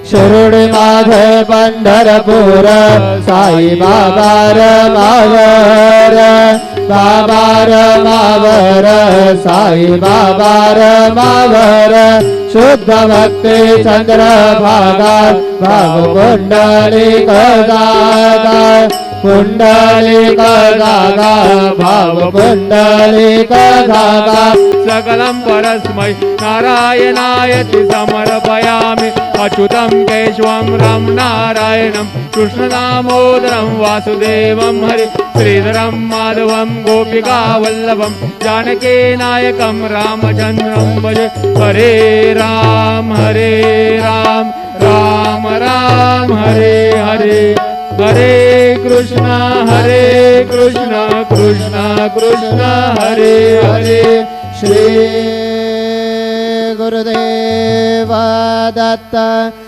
शिरोडी माझे पंढरपूर साई बाबा मावर बाबा मावर साई बाबा मावर शुद्ध भक्ती चंद्र भागा भाव कुंडलिक गागा कुंडलिक गागा भाव कुंडलिक गागा सकलं परस्मै नारायणायति समर्पयामि अच्युतं केशवं राम नारायणं कृष्णदामोदरं वासुदेवं हरि श्रीधरं माधवं गोपिकावल्लभं जानकीनायकं रामचन्द्रं भजे हरे राम राम राम हरे हरे हरे कृष्ण कृष्ण कृष्ण हरे हरे श्री गुरुदेव दत्त।